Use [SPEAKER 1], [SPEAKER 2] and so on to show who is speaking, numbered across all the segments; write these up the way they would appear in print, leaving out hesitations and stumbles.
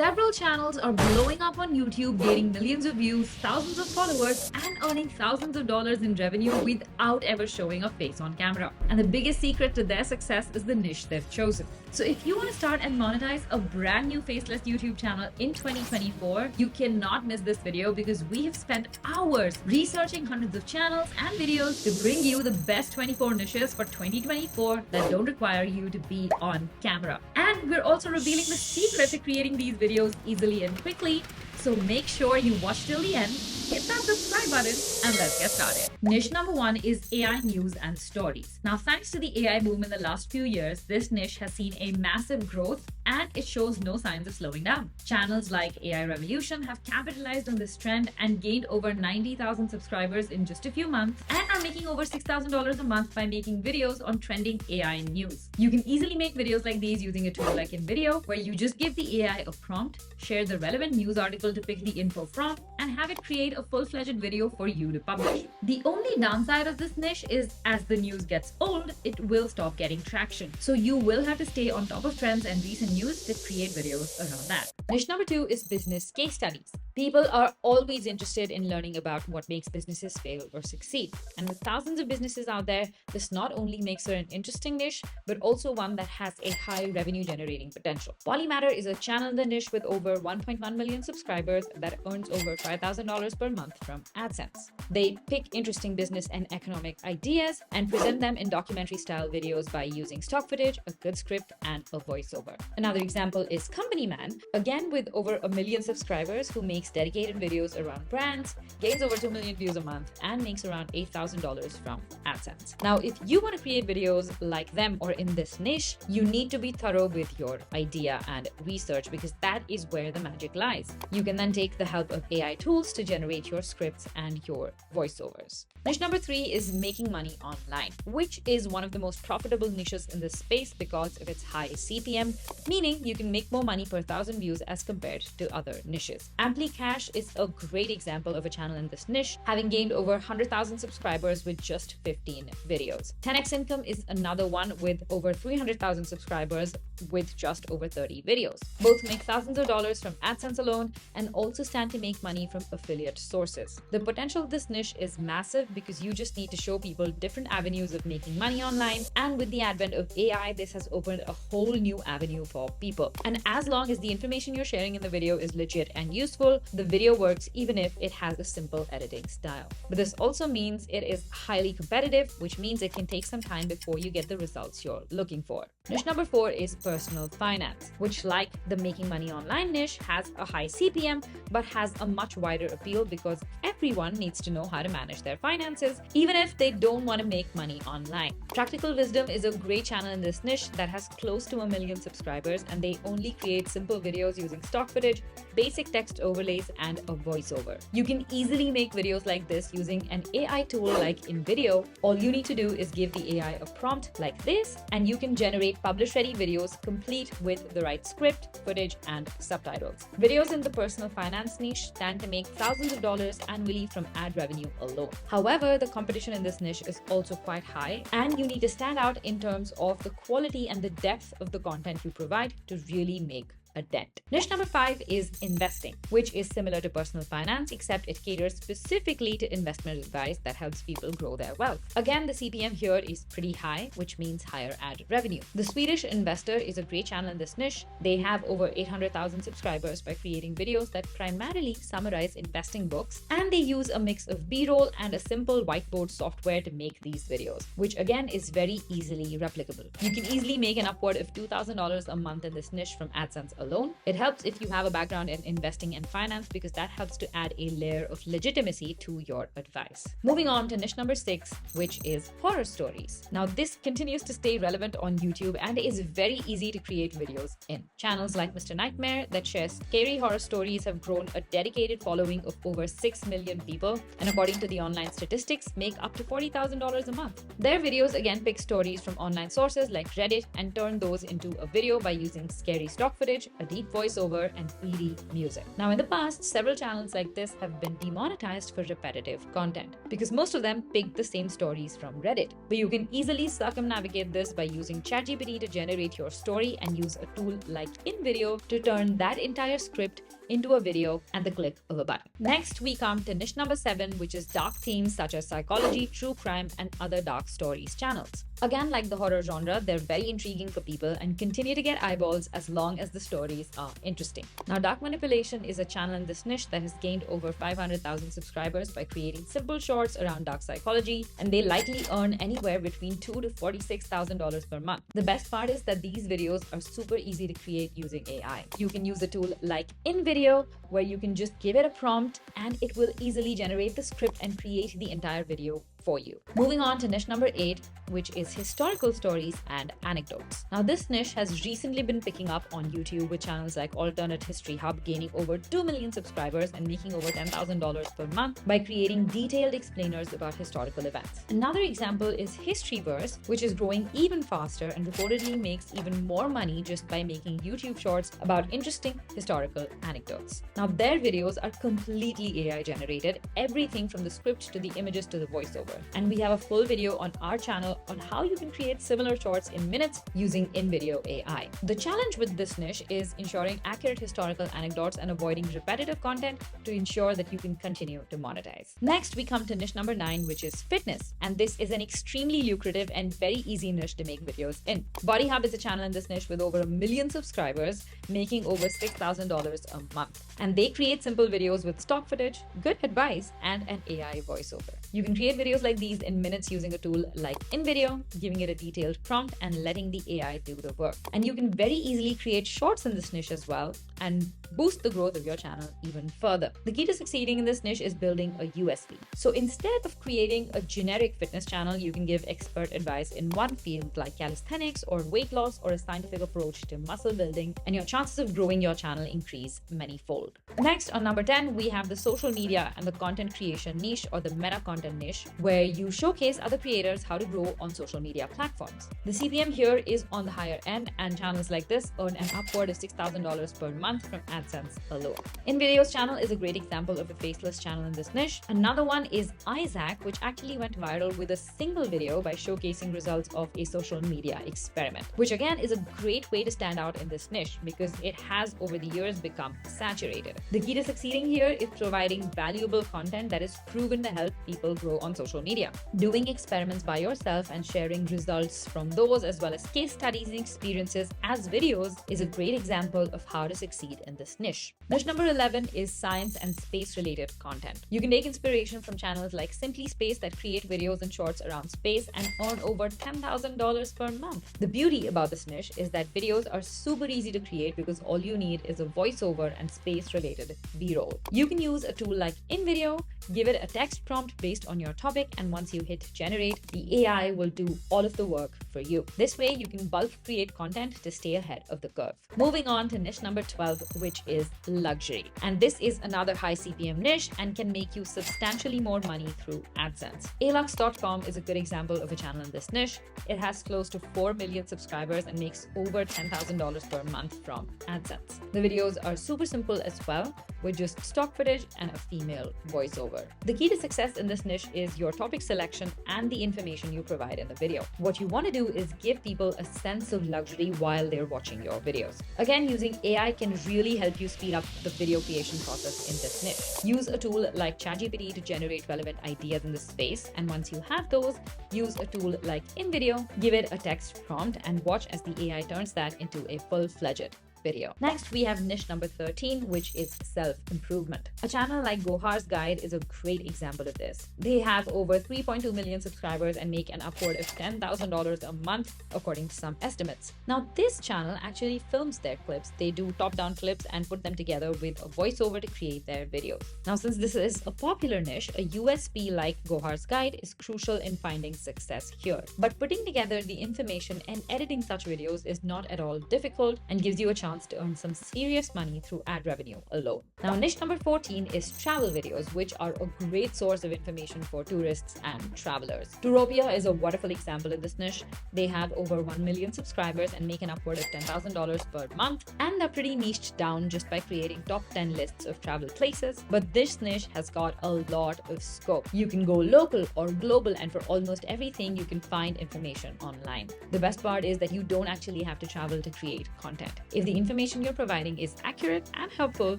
[SPEAKER 1] Several channels are blowing up on YouTube, gaining millions of views, thousands of followers, and earning thousands of dollars in revenue without ever showing a face on camera. And the biggest secret to their success is the niche they've chosen. So if you want to start and monetize a brand new Faceless YouTube channel in 2024, you cannot miss this video because we have spent hours researching hundreds of channels and videos to bring you the best 24 niches for 2024 that don't require you to be on camera. And we're also revealing the secret to creating these videos easily and quickly. So make sure you watch till the end, hit that subscribe button, and let's get started. Niche number 1 is AI news and stories. Now, thanks to the AI boom in the last few years, this niche has seen a massive growth and it shows no signs of slowing down. Channels like AI Revolution have capitalized on this trend and gained over 90,000 subscribers in just a few months and are making over $6,000 a month by making videos on trending AI news. You can easily make videos like these using a tool like InVideo, where you just give the AI a prompt, share the relevant news article to pick the info from, and have it create a full-fledged video for you to publish. The only downside of this niche is as the news gets old, it will stop getting traction. So you will have to stay on top of trends and recent news to create videos around that. Niche number 2 is business case studies. People are always interested in learning about what makes businesses fail or succeed. And with thousands of businesses out there, this not only makes her an interesting niche, but also one that has a high revenue generating potential. Polymatter is a channel in the niche with over 1.1 million subscribers that earns over $5,000 per month from AdSense. They pick interesting business and economic ideas and present them in documentary style videos by using stock footage, a good script, and a voiceover. Another example is Company Man, again with over 1 million subscribers, who makes dedicated videos around brands, gains over 2 million views a month, and makes around $8,000 from AdSense. Now, if you want to create videos like them or in this niche, you need to be thorough with your idea and research, because that is where the magic lies. You can then take the help of AI tools to generate your scripts and your voiceovers. Niche number 3 is making money online, which is one of the most profitable niches in this space because of its high CPM, meaning you can make more money per 1,000 views as compared to other niches. Amplicash is a great example of a channel in this niche, having gained over 100,000 subscribers with just 15 videos. 10x Income is another one with over 300,000 subscribers with just over 30 videos. Both make thousands of dollars from AdSense alone and also stand to make money from affiliate sources. The potential of this niche is massive because you just need to show people different avenues of making money online, and with the advent of AI, this has opened a whole new avenue for people. And as long as the information you're sharing in the video is legit and useful, the video works even if it has a simple editing style. But this also means it is highly competitive, which means it can take some time before you get the results you're looking for. Niche number 4 is personal finance, which, like the making money online niche, has a high CPM but has a much wider appeal because everyone needs to know how to manage their finances, even if they don't want to make money online. Practical Wisdom is a great channel in this niche that has close to 1 million subscribers, and they only create simple videos using stock footage, basic text overlays, and a voiceover. You can easily make videos like this using an AI tool like InVideo. All you need to do is give the AI a prompt like this, and you can generate publish-ready videos complete with the right script, footage, and subtitles. Videos in the personal finance niche stand to make thousands of dollars annually from ad revenue alone. However, the competition in this niche is also quite high, and you need to stand out in terms of the quality and the depth of the content you provide to really make a dent. Niche number 5 is investing, which is similar to personal finance, except it caters specifically to investment advice that helps people grow their wealth. Again, the CPM here is pretty high, which means higher ad revenue. The Swedish Investor is a great channel in this niche. They have over 800,000 subscribers by creating videos that primarily summarize investing books, and they use a mix of B-roll and a simple whiteboard software to make these videos, which again is very easily replicable. You can easily make an upward of $2,000 a month in this niche from AdSense alone. It helps if you have a background in investing and finance because that helps to add a layer of legitimacy to your advice. Moving on to niche number 6, which is horror stories. Now, this continues to stay relevant on YouTube and is very easy to create videos in. Channels like Mr. Nightmare that share scary horror stories have grown a dedicated following of over 6 million people, and according to the online statistics, make up to $40,000 a month. Their videos again pick stories from online sources like Reddit and turn those into a video by using scary stock footage, a deep voiceover, and eerie music. Now, in the past, several channels like this have been demonetized for repetitive content because most of them picked the same stories from Reddit. But you can easily circumnavigate this by using ChatGPT to generate your story and use a tool like InVideo to turn that entire script into a video at the click of a button. Next, we come to niche number 7, which is dark themes such as psychology, true crime, and other dark stories channels. Again, like the horror genre, they're very intriguing for people and continue to get eyeballs as long as the stories are interesting. Now, Dark Manipulation is a channel in this niche that has gained over 500,000 subscribers by creating simple shorts around dark psychology, and they likely earn anywhere between $2,000 to $46,000 per month. The best part is that these videos are super easy to create using AI. You can use a tool like InVideo, where you can just give it a prompt and it will easily generate the script and create the entire video for you. Moving on to niche number 8, which is historical stories and anecdotes. Now, this niche has recently been picking up on YouTube with channels like Alternate History Hub gaining over 2 million subscribers and making over $10,000 per month by creating detailed explainers about historical events. Another example is Historyverse, which is growing even faster and reportedly makes even more money just by making YouTube shorts about interesting historical anecdotes. Now, their videos are completely AI generated, everything from the script to the images to the voiceover. And we have a full video on our channel on how you can create similar shorts in minutes using InVideo AI. The challenge with this niche is ensuring accurate historical anecdotes and avoiding repetitive content to ensure that you can continue to monetize. Next, we come to niche number 9, which is fitness. And this is an extremely lucrative and very easy niche to make videos in. Body Hub is a channel in this niche with over 1 million subscribers, making over $6,000 a month. And they create simple videos with stock footage, good advice, and an AI voiceover. You can create videos like these in minutes using a tool like InVideo, giving it a detailed prompt and letting the AI do the work. And you can very easily create shorts in this niche as well and boost the growth of your channel even further. The key to succeeding in this niche is building a USP. So instead of creating a generic fitness channel, you can give expert advice in one field like calisthenics or weight loss or a scientific approach to muscle building, and your chances of growing your channel increase manyfold. Next, on number 10, we have the social media and the content creation niche, or the meta content niche, where you showcase other creators how to grow on social media platforms. The CPM here is on the higher end, and channels like this earn an upward of $6,000 per month from AdSense alone. InVideo's channel is a great example of a faceless channel in this niche. Another one is Isaac, which actually went viral with a single video by showcasing results of a social media experiment, which again is a great way to stand out in this niche because it has over the years become saturated. The key to succeeding here is providing valuable content that is proven to help people grow on social media. Doing experiments by yourself and sharing results from those, as well as case studies and experiences as videos, is a great example of how to succeed in this niche. Niche number 11 is science and space related content. You can take inspiration from channels like Simply Space that create videos and shorts around space and earn over $10,000 per month. The beauty about this niche is that videos are super easy to create because all you need is a voiceover and space related B-roll. You can use a tool like InVideo, give it a text prompt based on your topic, and once you hit generate, the AI will do all of the work for you. This way, you can bulk create content to stay ahead of the curve. Moving on to niche number 12, which is luxury. And this is another high CPM niche and can make you substantially more money through AdSense. Alux.com is a good example of a channel in this niche. It has close to 4 million subscribers and makes over $10,000 per month from AdSense. The videos are super simple as well, with just stock footage and a female voiceover. The key to success in this niche is your topic selection and the information you provide in the video. What you want to do is give people a sense of luxury while they're watching your videos. Again, using AI can really help you speed up the video creation process in this niche. Use a tool like ChatGPT to generate relevant ideas in this space, and once you have those, use a tool like InVideo, give it a text prompt, and watch as the AI turns that into a full-fledged video. Next, we have niche number 13, which is self-improvement. A channel like Gohar's Guide is a great example of this. They have over 3.2 million subscribers and make an upward of $10,000 a month, according to some estimates. Now, this channel actually films their clips. They do top-down clips and put them together with a voiceover to create their videos. Now, since this is a popular niche, a USP like Gohar's Guide is crucial in finding success here. But putting together the information and editing such videos is not at all difficult and gives you a chance chance to earn some serious money through ad revenue alone. Now, niche number 14 is travel videos, which are a great source of information for tourists and travelers. Touropia is a wonderful example in this niche. They have over 1 million subscribers and make an upward of $10,000 per month, and are pretty niched down just by creating top 10 lists of travel places. But this niche has got a lot of scope. You can go local or global, and for almost everything you can find information online. The best part is that you don't actually have to travel to create content. If the information you're providing is accurate and helpful,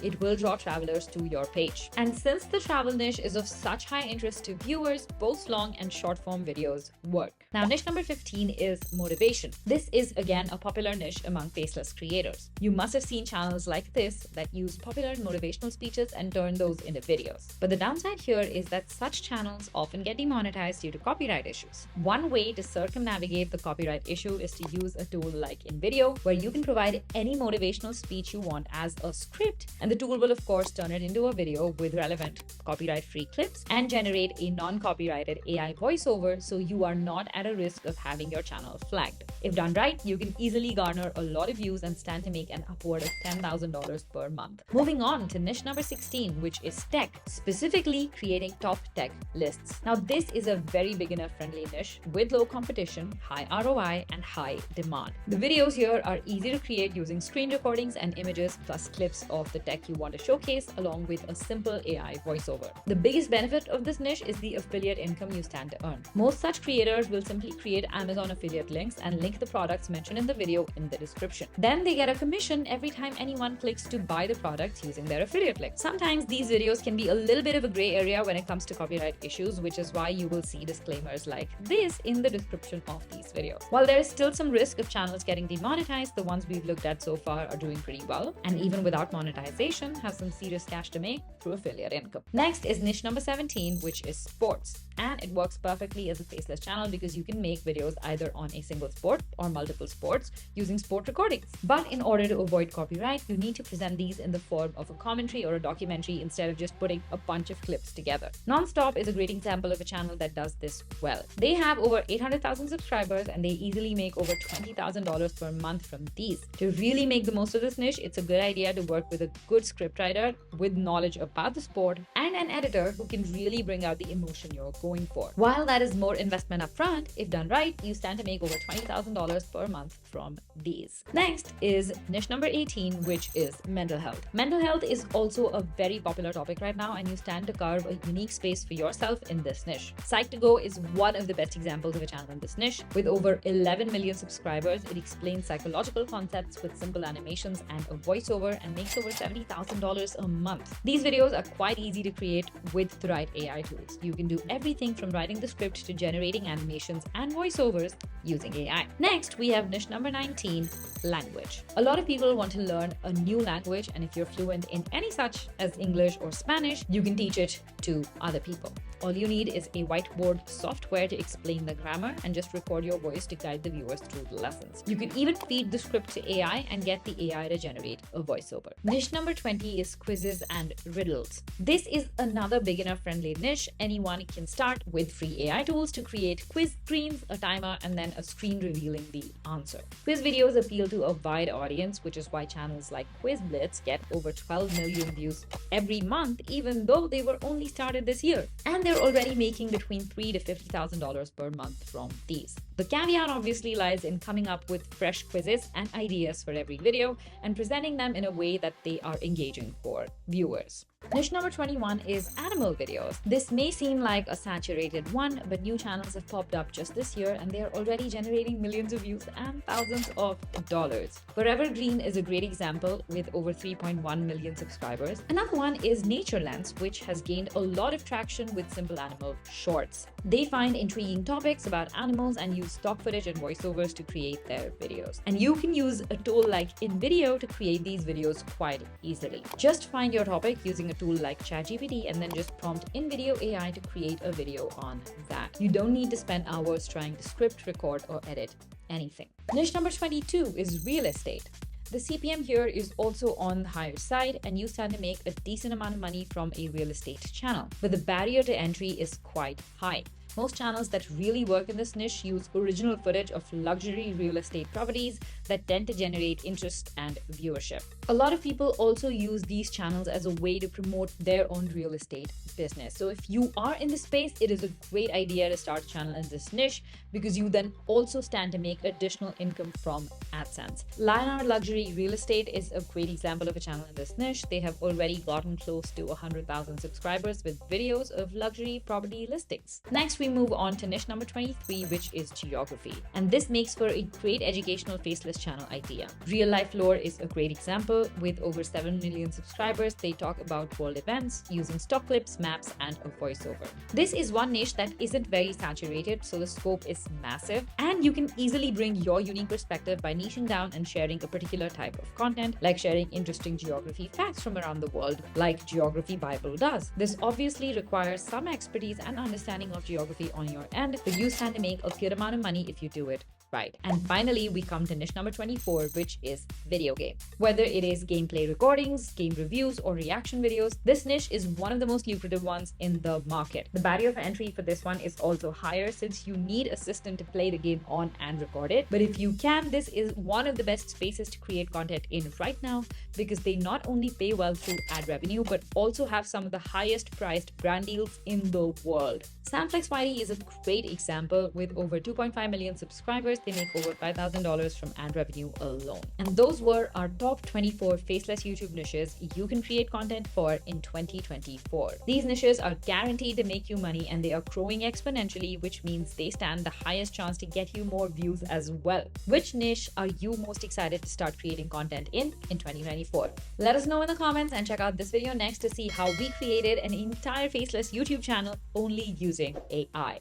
[SPEAKER 1] it will draw travelers to your page. And since the travel niche is of such high interest to viewers, both long and short form videos work. Now, niche number 15 is motivation. This is again a popular niche among faceless creators. You must have seen channels like this that use popular motivational speeches and turn those into videos. But the downside here is that such channels often get demonetized due to copyright issues. One way to circumnavigate the copyright issue is to use a tool like InVideo, where you can provide any motivational speech you want as a script, and the tool will of course turn it into a video with relevant copyright-free clips and generate a non-copyrighted AI voiceover, so you are not at a risk of having your channel flagged. If done right, you can easily garner a lot of views and stand to make an upward of $10,000 per month. Moving on to niche number 16, which is tech, specifically creating top tech lists. Now, this is a very beginner-friendly niche with low competition, high ROI, and high demand. The videos here are easy to create using screen recordings and images plus clips of the tech you want to showcase, along with a simple AI voiceover. The biggest benefit of this niche is the affiliate income you stand to earn. Most such creators will simply create Amazon affiliate links and link the products mentioned in the video in the description. Then they get a commission every time anyone clicks to buy the products using their affiliate link. Sometimes these videos can be a little bit of a gray area when it comes to copyright issues, which is why you will see disclaimers like this in the description of these videos. While there is still some risk of channels getting demonetized, the ones we've looked at so far are doing pretty well, and even without monetization have some serious cash to make through affiliate income. Next is niche number 17, which is sports, and it works perfectly as a faceless channel because you can make videos either on a single sport or multiple sports using sport recordings. But in order to avoid copyright, you need to present these in the form of a commentary or a documentary instead of just putting a bunch of clips together. Nonstop is a great example of a channel that does this well. They have over 800,000 subscribers and they easily make over $20,000 per month from these. To really make the most of this niche, it's a good idea to work with a good scriptwriter with knowledge about the sport and an editor who can really bring out the emotion you're going for. While that is more investment upfront, if done right, you stand to make over $20,000 per month from these. Next is niche number 18, which is mental health. Mental health is also a very popular topic right now, and you stand to carve a unique space for yourself in this niche. Psych2Go is one of the best examples of a channel in this niche. With over 11 million subscribers, it explains psychological concepts with simple animations and a voiceover and makes over $70,000 a month. These videos are quite easy to create with the right AI tools. You can do everything from writing the script to generating animations and voiceovers using AI. Next, we have niche number 19, language. A lot of people want to learn a new language, and if you're fluent in any such as English or Spanish, you can teach it to other people. All you need is a whiteboard software to explain the grammar and just record your voice to guide the viewers through the lessons. You can even feed the script to AI and get the AI to generate a voiceover. Niche number 20 is quizzes and riddles. This is another beginner-friendly niche. Anyone can start with free AI tools to create quiz screens, a timer, and then a screen revealing the answer. Quiz videos appeal to a wide audience, which is why channels like Quiz Blitz get over 12 million views every month, even though they were only started this year. And they're already making between $3,000 to $50,000 per month from these. The caveat obviously lies in coming up with fresh quizzes and ideas for every video and presenting them in a way that they are engaging for viewers. Niche number 21 is animal videos. This may seem like a saturated one, but new channels have popped up just this year and they are already generating millions of views and thousands of dollars. Forever Green is a great example with over 3.1 million subscribers. Another one is Nature Lens, which has gained a lot of traction with simple animal shorts. They find intriguing topics about animals and use stock footage and voiceovers to create their videos. And you can use a tool like InVideo to create these videos quite easily. Just find your topic using a tool like ChatGPT and then just prompt InVideo AI to create a video on that. You don't need to spend hours trying to script, record, or edit anything. Niche number 22 is real estate. The CPM here is also on the higher side, and you stand to make a decent amount of money from a real estate channel, but the barrier to entry is quite high. Most channels that really work in this niche use original footage of luxury real estate properties that tend to generate interest and viewership. A lot of people also use these channels as a way to promote their own real estate business. So if you are in this space, it is a great idea to start a channel in this niche because you then also stand to make additional income from AdSense. Lionar Luxury Real Estate is a great example of a channel in this niche. They have already gotten close to 100,000 subscribers with videos of luxury property listings. Next, we move on to niche number 23, which is geography. And this makes for a great educational faceless channel idea. Real Life Lore is a great example. With over 7 million subscribers, they talk about world events using stock clips, maps, and a voiceover. This is one niche that isn't very saturated, so the scope is massive, and you can easily bring your unique perspective by niching down and sharing a particular type of content, like sharing interesting geography facts from around the world, like Geography Bible does. This obviously requires some expertise and understanding of geography on your end, but you stand to make a good amount of money if you do it right. And finally, we come to niche number 24, which is video game. Whether it is gameplay recordings, game reviews, or reaction videos, this niche is one of the most lucrative ones in the market. The barrier of entry for this one is also higher since you need a system to play the game on and record it. But if you can, this is one of the best spaces to create content in right now because they not only pay well through ad revenue, but also have some of the highest priced brand deals in the world. Samflex Whitey is a great example. With over 2.5 million subscribers, they make over $5,000 from ad revenue alone. And those were our top 24 faceless YouTube niches you can create content for in 2024. These niches are guaranteed to make you money and they are growing exponentially, which means they stand the highest chance to get you more views as well. Which niche are you most excited to start creating content in 2024? Let us know in the comments and check out this video next to see how we created an entire faceless YouTube channel only using AI.